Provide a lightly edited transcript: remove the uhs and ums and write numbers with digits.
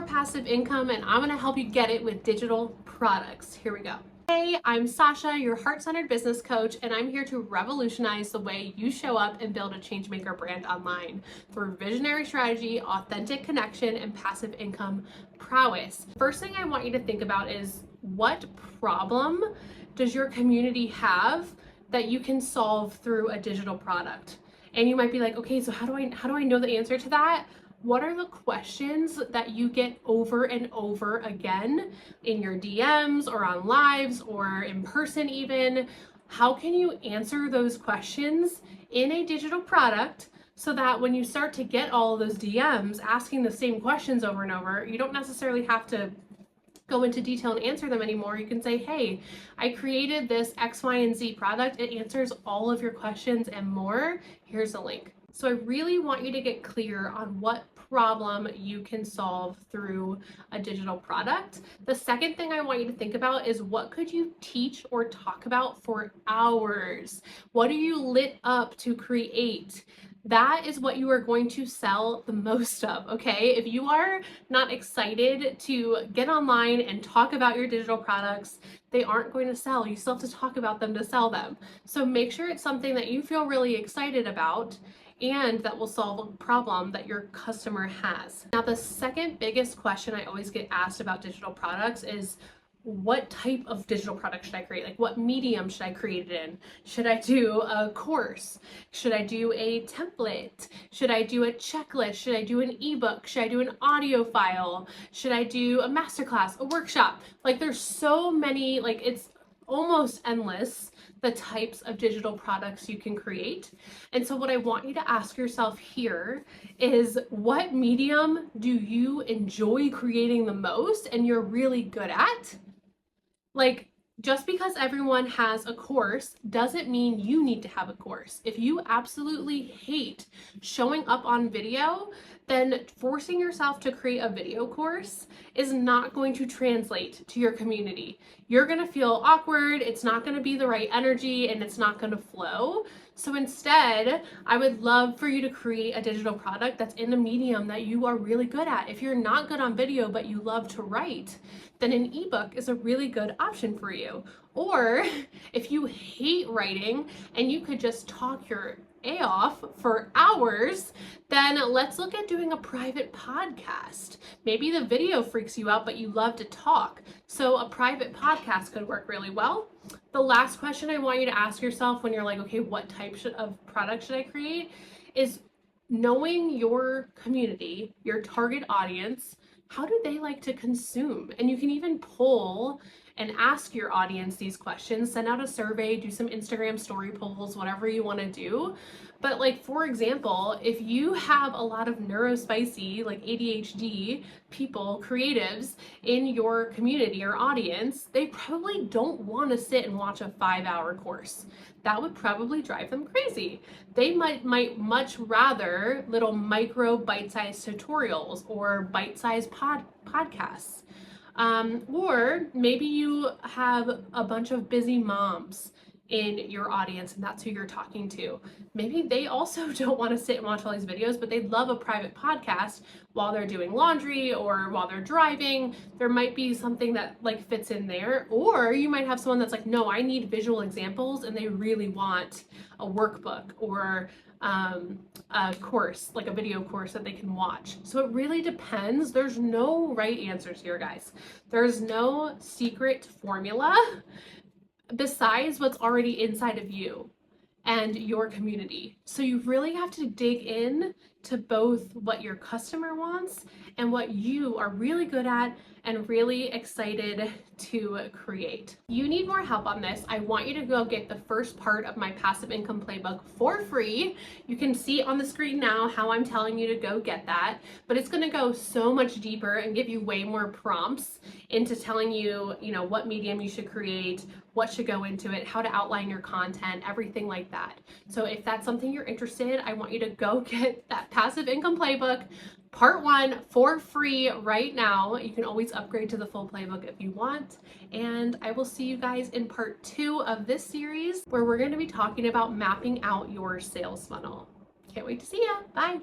passive income, and I'm gonna help you get it with digital products. Here we go. Hey, I'm Sasha, your heart-centered business coach, and I'm here to revolutionize the way you show up and build a changemaker brand online through visionary strategy, authentic connection, and passive income prowess. First thing I want you to think about is, what problem does your community have that you can solve through a digital product? And you might be like, okay, so how do I know the answer to that? What are the questions that you get over and over again in your DMs or on lives or in person even? How can you answer those questions in a digital product so that when you start to get all of those DMs asking the same questions over and over, you don't necessarily have to go into detail and answer them anymore. You can say, hey, I created this X, Y, and Z product. It answers all of your questions and more. Here's a link. So I really want you to get clear on what problem you can solve through a digital product. The second thing I want you to think about is, what could you teach or talk about for hours? What are you lit up to create? That is what you are going to sell the most of, okay? If you are not excited to get online and talk about your digital products, they aren't going to sell. You still have to talk about them to sell them. So make sure it's something that you feel really excited about and that will solve a problem that your customer has. Now, the second biggest question I always get asked about digital products is, what type of digital product should I create? Like, what medium should I create it in? Should I do a course? Should I do a template? Should I do a checklist? Should I do an ebook? Should I do an audio file? Should I do a masterclass, a workshop? Like, there's so many, like, it's almost endless, the types of digital products you can create. And so what I want you to ask yourself here is, what medium do you enjoy creating the most and you're really good at? Like, just because everyone has a course doesn't mean you need to have a course. If you absolutely hate showing up on video, then forcing yourself to create a video course is not going to translate to your community. You're gonna feel awkward, it's not gonna be the right energy, and it's not gonna flow. So instead, I would love for you to create a digital product that's in a medium that you are really good at. If you're not good on video, but you love to write, then an ebook is a really good option for you. Or if you hate writing and you could just talk your A off for hours, then let's look at doing a private podcast. Maybe the video freaks you out, but you love to talk. So a private podcast could work really well. The last question I want you to ask yourself when you're like, okay, what type of product should I create, is knowing your community, your target audience. How do they like to consume? And you can even poll and ask your audience these questions, send out a survey, do some Instagram story polls, whatever you want to do. But like, for example, if you have a lot of neurospicy, like ADHD people, creatives in your community or audience, they probably don't want to sit and watch a 5-hour course. That would probably drive them crazy. They might much rather little micro bite-sized tutorials or bite-sized podcasts. Or maybe you have a bunch of busy moms in your audience and that's who you're talking to. Maybe they also don't want to sit and watch all these videos, but they'd love a private podcast while they're doing laundry or while they're driving. There might be something that like fits in there. Or you might have someone that's like, no, I need visual examples, and they really want a workbook or a course, like a video course that they can watch. So it really depends. There's no right answers here, guys. There's no secret formula besides what's already inside of you and your community. So you really have to dig in to both what your customer wants and what you are really good at and really excited to create. You need more help on this. I want you to go get the first part of my Passive Income Playbook for free. You can see on the screen now how I'm telling you to go get that, but it's gonna go so much deeper and give you way more prompts into telling you, what medium you should create, what should go into it, how to outline your content, everything like that. So if that's something you're interested in, I want you to go get that Passive Income Playbook Part 1 for free right now. You can always upgrade to the full playbook if you want. And I will see you guys in Part 2 of this series, where we're going to be talking about mapping out your sales funnel. Can't wait to see ya. Bye.